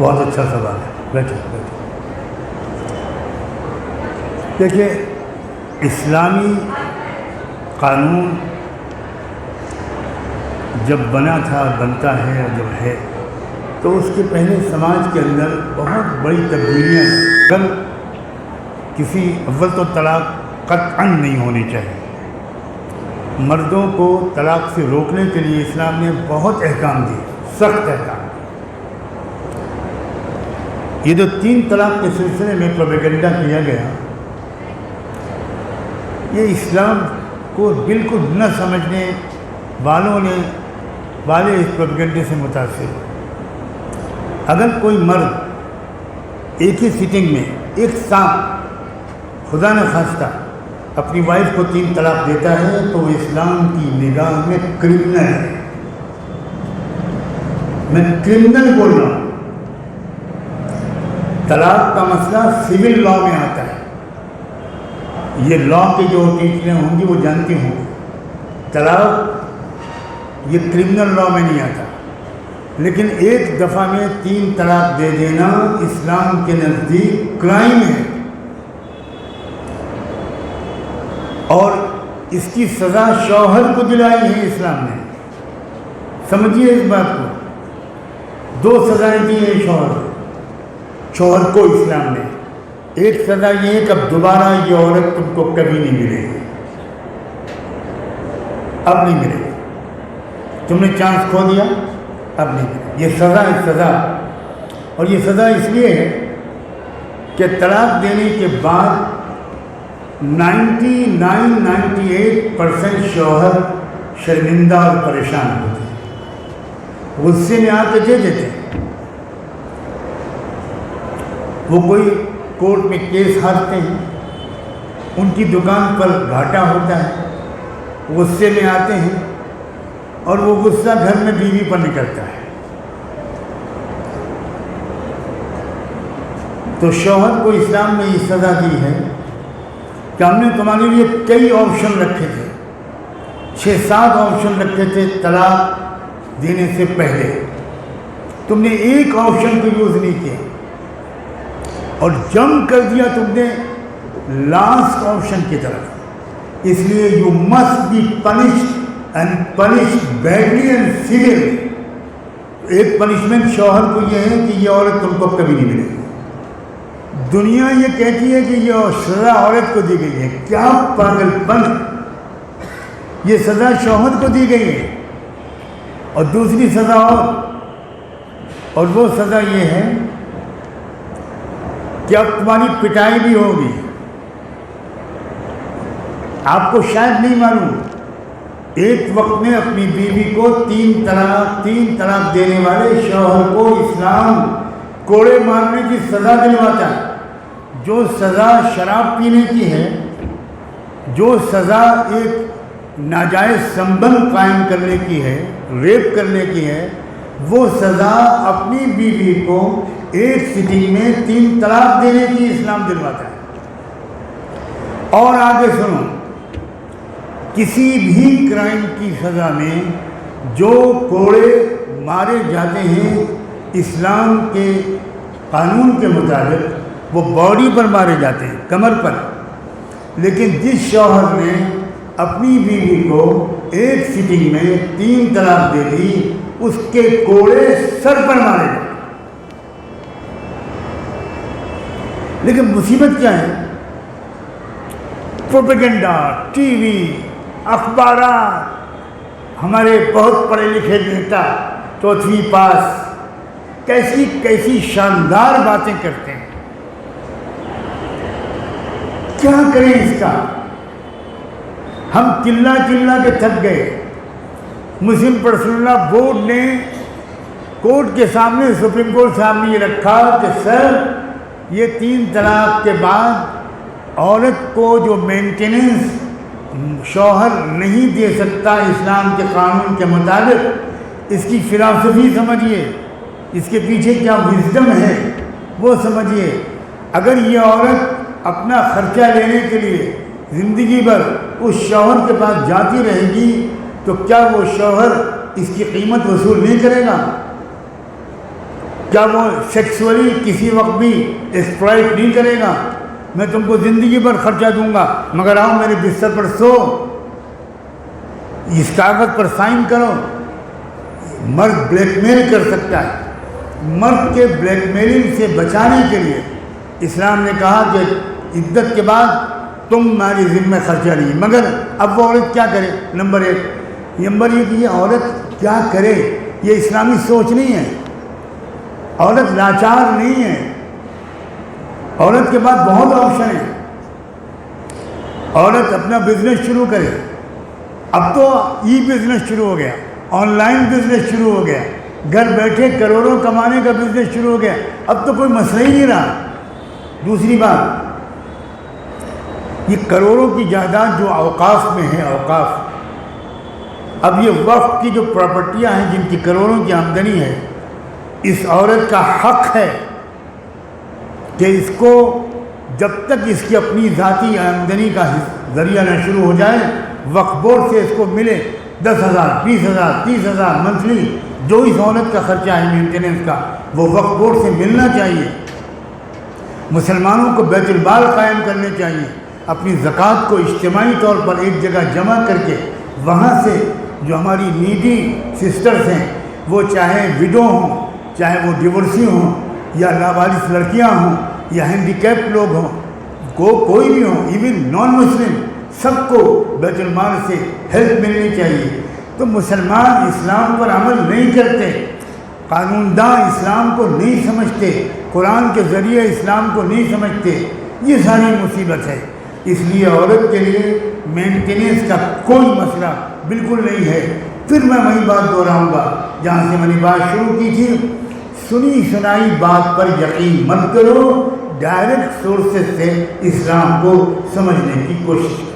بہت اچھا سوال ہے، بیٹھے بیٹھے۔ دیکھیے، اسلامی قانون جب بنا تھا، بنتا ہے اور جب ہے، تو اس کے پہلے سماج کے اندر بہت بڑی تبدیلیاں ہیں۔ اگر کسی اول تو طلاق قطعاً نہیں ہونی چاہیے۔ مردوں کو طلاق سے روکنے کے لیے اسلام نے بہت احکام دیے، سخت احکام۔ یہ جو 3 طلاق کے سلسلے میں پروپیگنڈا کیا گیا، یہ اسلام کو بالکل نہ سمجھنے والے اس پروپیگنڈے سے متاثر ہوئے۔ اگر کوئی مرد ایک ہی سٹنگ میں ایک ساتھ خدا نہ خواستہ اپنی وائف کو 3 طلاق دیتا ہے تو وہ اسلام کی نگاہ میں کرمنل ہے۔ میں کرمنل بول رہا ہوں۔ طلاق کا مسئلہ سول لاء میں آتا ہے۔ یہ لاء کے جو ٹیچریں ہوں گی وہ جانتی ہوں گی، طلاق یہ کرمنل لاء میں نہیں آتا، لیکن ایک دفعہ میں 3 طلاق دے دینا اسلام کے نزدیک کرائم ہے، اور اس کی سزا شوہر کو دلائی ہے اسلام نے۔ سمجھیے اس بات کو، 2 سزائیں دی ہیں شوہر کو اسلام نے۔ ایک سزا یہ ہے کہ اب دوبارہ یہ عورت تم کو کبھی نہیں ملے گی، اب نہیں ملے گی، تم نے چانس کھو دیا، اب نہیں ملے گی۔ یہ سزا ہے، سزا۔ اور یہ سزا اس لیے ہے کہ طلاق دینے کے بعد 98% شوہر شرمندہ اور پریشان ہوتے ہیں، غصے میں آ کے دے دیتے ہیں۔ وہ کوئی کورٹ میں کیس ہارتے ہیں، ان کی دکان پر گھاٹا ہوتا ہے، غصے میں آتے ہیں، اور وہ غصہ گھر میں بیوی پر نکلتا ہے۔ تو شوہر کو اسلام نے یہ سزا دی ہے کہ ہم نے تمہارے لیے کئی آپشن رکھے تھے، 6-7 آپشن رکھے تھے طلاق دینے سے پہلے، تم نے ایک آپشن کو یوز نہیں کیا اور جم کر دیا تم نے لاسٹ آپشن کی طرف۔ اس لیے you must be punished and punished badly and severely. ایک پنشمنٹ شوہر کو یہ ہے کہ یہ عورت تم کو کبھی نہیں ملے گی۔ دنیا یہ کہتی ہے کہ یہ سزا عورت کو دی گئی ہے، کیا پاگل پن! یہ سزا شوہر کو دی گئی ہے، اور دوسری سزا اور وہ سزا یہ ہے کہ اب تمہاری پٹائی بھی ہوگی۔ آپ کو شاید نہیں معلوم، ایک وقت میں اپنی بیوی کو 3 طلاق دینے والے شوہر کو اسلام کوڑے مارنے کی سزا دلواتا ہے۔ جو سزا شراب پینے کی ہے، جو سزا ایک ناجائز سنبندھ قائم کرنے کی ہے، ریپ کرنے کی ہے، وہ سزا اپنی بیوی کو ایک سٹنگ میں 3 طلاق دینے کی اسلام دلواتا ہے۔ اور آگے سنو، کسی بھی کرائم کی سزا میں جو کوڑے مارے جاتے ہیں اسلام کے قانون کے مطابق، وہ باڈی پر مارے جاتے ہیں، کمر پر، لیکن جس شوہر نے اپنی بیوی کو ایک سٹنگ میں 3 طلاق دے دی، اس کے کوڑے سر پر مارے جاتے۔ لیکن مصیبت کیا ہے؟ پروپیگنڈا، ٹی وی، اخبارات، ہمارے بہت پڑھے لکھے نیتا 4تھویں پاس کیسی شاندار باتیں کرتے ہیں۔ کیا کریں اس کا؟ ہم چلا کے تھک گئے۔ مسلم پرسنل لا بورڈ نے کورٹ کے سامنے، سپریم کورٹ سامنے یہ رکھا کہ سر، یہ 3 طلاق کے بعد عورت کو جو مینٹیننس شوہر نہیں دے سکتا اسلام کے قانون کے مطابق، اس کی فلسفی سمجھیے، اس کے پیچھے کیا وزڈم ہے وہ سمجھیے۔ اگر یہ عورت اپنا خرچہ لینے کے لیے زندگی بھر اس شوہر کے پاس جاتی رہے گی تو کیا وہ شوہر اس کی قیمت وصول نہیں کرے گا؟ کیا وہ سیکسولی کسی وقت بھی ایکسپلائٹ نہیں کرے گا؟ میں تم کو زندگی بھر خرچہ دوں گا مگر آؤ میرے بستر پر سو، اس کاغذ پر سائن کرو۔ مرد بلیک میل کر سکتا ہے۔ مرد کے بلیک میلنگ سے بچانے کے لیے اسلام نے کہا کہ عدت کے بعد تم ہماری ذمہ خرچہ نہیں، مگر اب وہ عورت کیا کرے؟ نمبر ایک یہ کہ یہ عورت کیا کرے، یہ اسلامی سوچ نہیں ہے۔ عورت لاچار نہیں ہے، عورت کے بعد بہت آپشن ہے۔ عورت اپنا بزنس شروع کرے، اب تو ای بزنس شروع ہو گیا، آن لائن بزنس شروع ہو گیا، گھر بیٹھے کروڑوں کمانے کا بزنس شروع ہو گیا، اب تو کوئی مسئلہ ہی نہیں رہا۔ دوسری بات، یہ کروڑوں کی جائیداد جو اوقاف میں ہے، اوقاف، اب یہ وقف کی جو پراپرٹیاں ہیں جن کی کروڑوں کی آمدنی ہے، اس عورت کا حق ہے کہ اس کو جب تک اس کی اپنی ذاتی آمدنی کا ذریعہ نہ شروع ہو جائے، وقف بورڈ سے اس کو ملے 10,000 20,000 30,000 منتھلی، جو اس عورت کا خرچہ ہے مینٹیننس کا، وہ وقف بورڈ سے ملنا چاہیے۔ مسلمانوں کو بیت المال قائم کرنے چاہیے، اپنی زکوٰۃ کو اجتماعی طور پر ایک جگہ جمع کر کے وہاں سے جو ہماری نیڈی سسٹرز ہیں، وہ چاہے وڈو ہوں، چاہے وہ ڈیورسی ہوں، یا نابالغ لڑکیاں ہوں، یا ہینڈی کیپ لوگ ہوں، کوئی بھی ہوں، ایون نان مسلم، سب کو بیت المال سے ہیلپ ملنی چاہیے۔ تو مسلمان اسلام پر عمل نہیں کرتے، قانون داں اسلام کو نہیں سمجھتے، قرآن کے ذریعے اسلام کو نہیں سمجھتے، یہ ساری مصیبت ہے۔ اس لیے عورت کے لیے مینٹیننس کا کوئی مسئلہ بالکل نہیں ہے۔ پھر میں وہی بات دہراؤں گا جہاں سے میں نے بات شروع کی تھی، سنی سنائی بات پر یقین مت کرو، ڈائریکٹ سورسز سے اسلام کو سمجھنے کی کوشش کرو۔